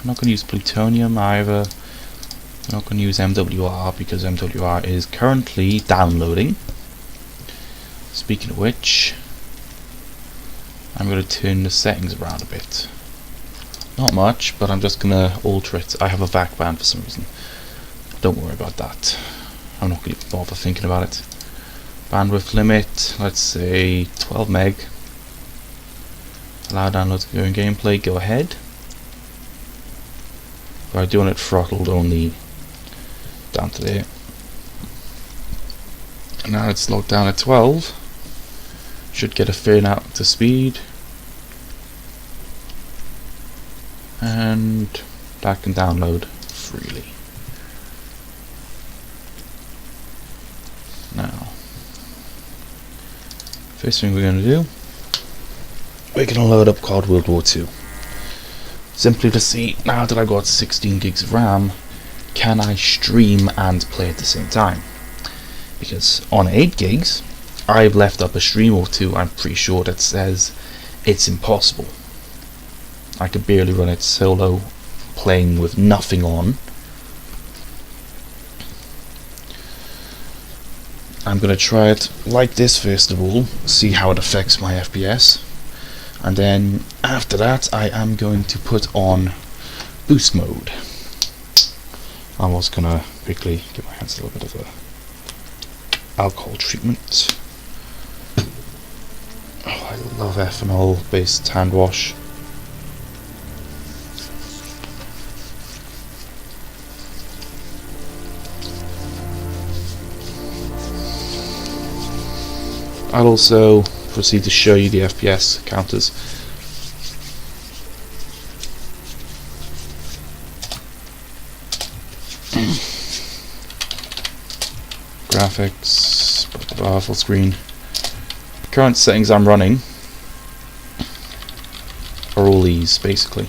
I'm not going to use plutonium either. I'm not going to use MWR because MWR is currently downloading. Speaking of which, I'm going to turn the settings around a bit. Not much, but I'm just going to alter it. I have a VAC band for some reason. Don't worry about that. I'm not going to bother thinking about it. Bandwidth limit, let's say 12 meg. Allow download to go in gameplay, go ahead. But I do want it throttled only down to there. And now it's locked down at 12. Should get a fair out to speed. And that can download freely. Now, first thing we're going to do, we're going to load up COD World War II. Simply to see, now that I've got 16 gigs of RAM, can I stream and play at the same time? Because on 8 gigs, I've left up a stream or two, I'm pretty sure, that says it's impossible. I could barely run it solo, playing with nothing on. I'm going to try it like this first of all, see how it affects my FPS, and then after that I am going to put on boost mode. I was going to quickly give my hands a little bit of a alcohol treatment. Oh, I love ethanol based hand wash. I'll also proceed to show you the FPS counters. Graphics, blah, blah, blah, full screen. The current settings I'm running are all these basically.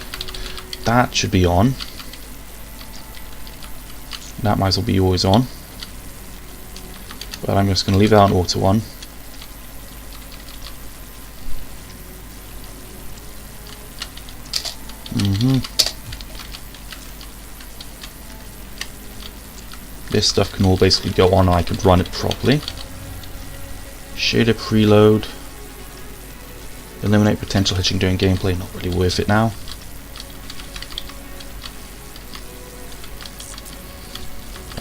That should be on. That might as well be always on. But I'm just going to leave that on auto on. This stuff can all basically go on and I can run it properly. Shader preload. Eliminate potential hitching during gameplay, not really worth it now.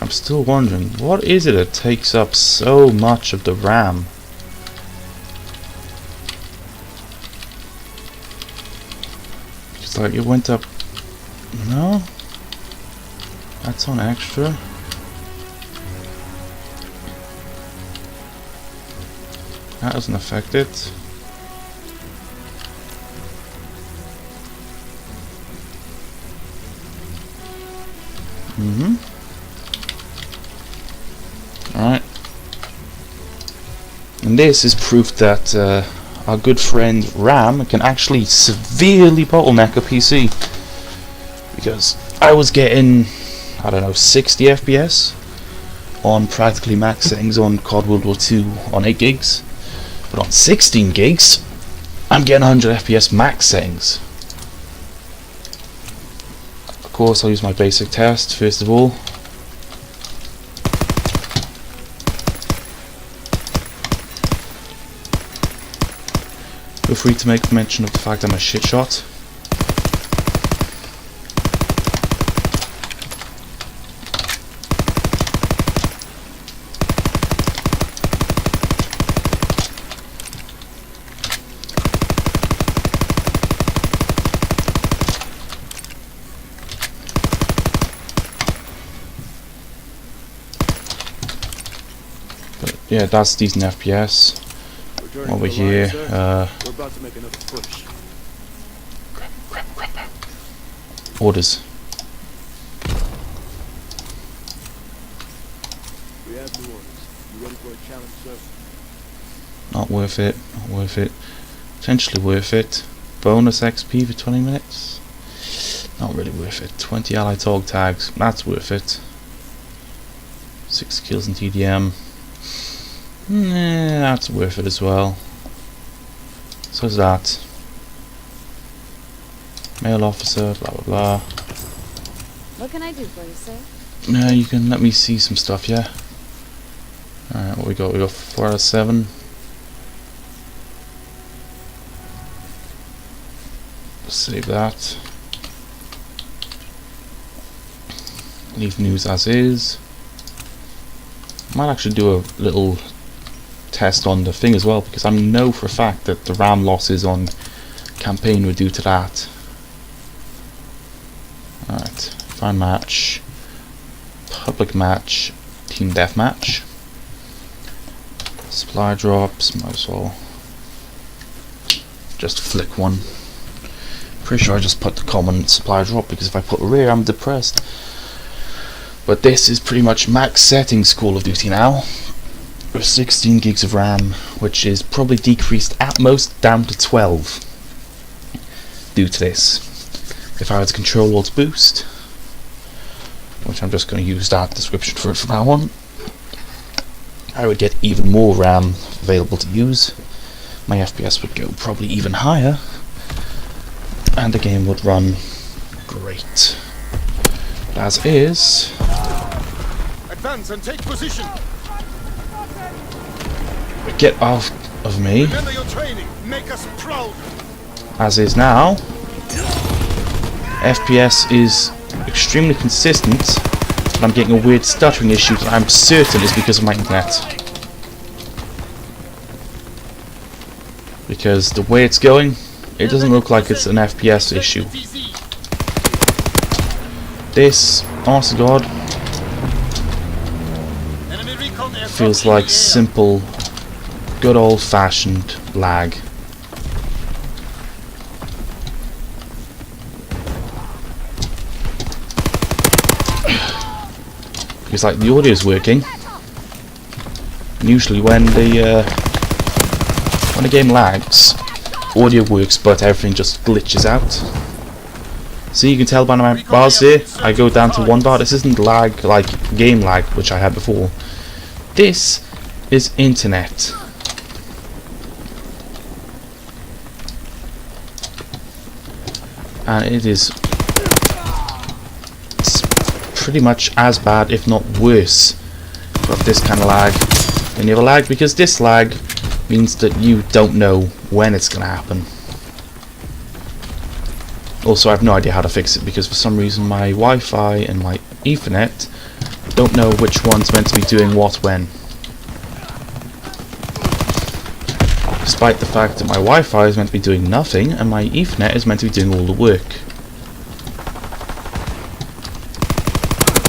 I'm still wondering, what is it that takes up so much of the RAM? It's like it went up. No? That's on extra. That doesn't affect it. Alright. And this is proof that our good friend RAM can actually severely bottleneck a PC. Because I was getting, I don't know, 60 FPS on practically max settings on COD World War II on 8 gigs. But on 16 gigs, I'm getting 100 FPS max settings. Of course, I'll use my basic test first of all. Feel free to make mention of the fact I'm a shit shot. Yeah, that's decent FPS. Over here, we're about to make another push. Crap. Orders. We have the orders. You ready for a challenge, sir? Not worth it. Not worth it. Potentially worth it. Bonus XP for 20 minutes. Not really worth it. 20 allied dog tags. That's worth it. 6 kills in TDM. Nah, that's worth it as well. So is that. Male officer, blah blah blah. What can I do for you, sir? Yeah, you can let me see some stuff, yeah. Alright, what we got? We got 4 out of 7. Save that. Leave news as is. Might actually do a little test on the thing as well, because I know for a fact that the RAM losses on campaign were due to that. Alright, find match, public match, team deathmatch, supply drops, might as well just flick one. Pretty sure I just put the common supply drop, because if I put rare I'm depressed. But this is pretty much max settings Call of Duty now, with 16 gigs of RAM, which is probably decreased at most down to 12 due to this. If I were to control alt boost, which I'm just going to use that description for it from now on, I would get even more RAM available to use. My FPS would go probably even higher, and the game would run great. But as is, Advance and take position. get off of me. Remember your training. Make us proud. As is now, FPS is extremely consistent, but I'm getting a weird stuttering issue that I'm certain is because of my internet. Because the way it's going, it doesn't look like it's an FPS issue. This, honest to God, feels like simple, good old-fashioned lag. Because like the audio is working. And usually when the game lags, audio works, but everything just glitches out. So you can tell by my bars here, I go down to 1 bar. This isn't lag like game lag, which I had before. This is internet. And it is pretty much as bad, if not worse, of this kind of lag than the other lag, because this lag means that you don't know when it's going to happen. Also, I have no idea how to fix it, because for some reason my Wi-Fi and my Ethernet don't know which one's meant to be doing what when. Despite the fact that my Wi-Fi is meant to be doing nothing and my Ethernet is meant to be doing all the work.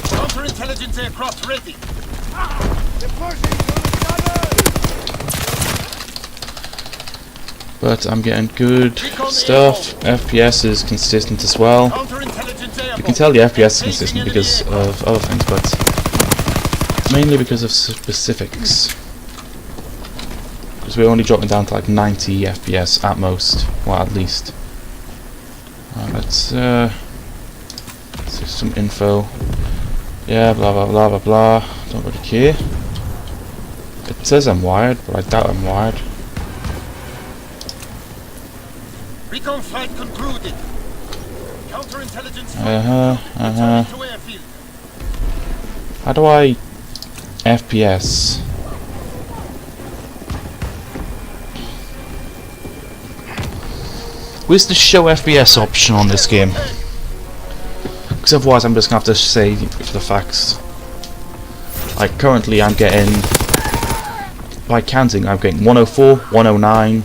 Counterintelligence aircraft ready. But I'm getting good stuff. FPS is consistent as well. You can tell the FPS is consistent because of other things, but mainly because of specifics. Because we're only dropping down to like 90 FPS at most, well at least. Let's see some info. Yeah, blah blah blah blah blah. Don't really care. It says I'm wired, but I doubt I'm wired. Recon flight concluded. Counterintelligence. To airfield. How do I FPS? Where's the show FPS option on this game? Because otherwise I'm just going to have to say for the facts. Like currently I'm getting, by counting, I'm getting 104, 109,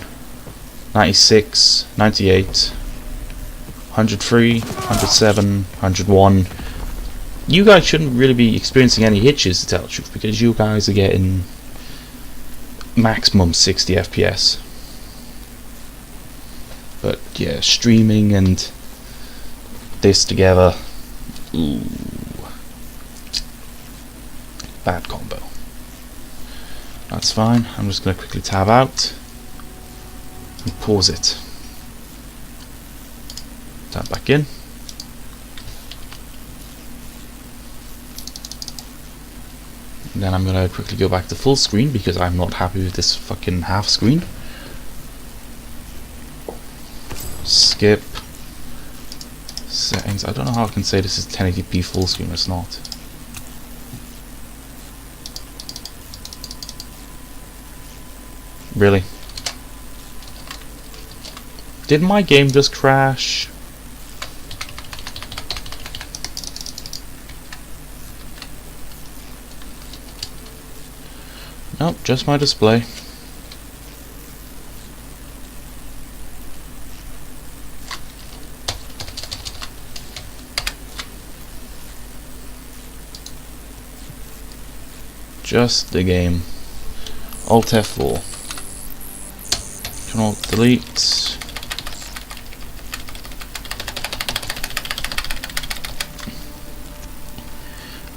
96, 98, 103, 107, 101. You guys shouldn't really be experiencing any hitches, to tell the truth, because you guys are getting maximum 60 FPS. But yeah, streaming and this together, ooh, bad combo. That's fine. I'm just going to quickly tab out and pause it. Tab back in. And then I'm going to quickly go back to full screen because I'm not happy with this fucking half screen. Skip. settings. I don't know how I can say this is 1080p full screen. It's not. Really? Did my game just crash? Nope, just my display. Just the game. Alt F4. Control delete.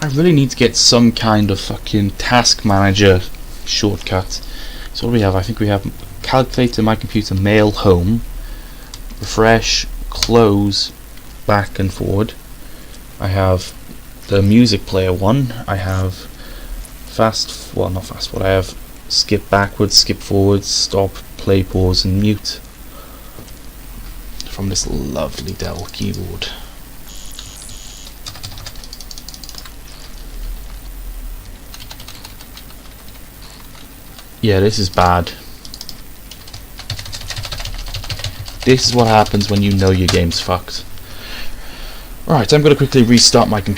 I really need to get some kind of fucking task manager shortcut. So what do we have? I think we have calculate in my computer, mail home, refresh, close, back and forward. I have the music player one. I have fast, well not fast forward, I have skip backwards, skip forwards, stop, play, pause and mute from this lovely Dell keyboard. Yeah, this is bad. This is what happens when you know your game's fucked. Alright, I'm going to quickly restart my computer.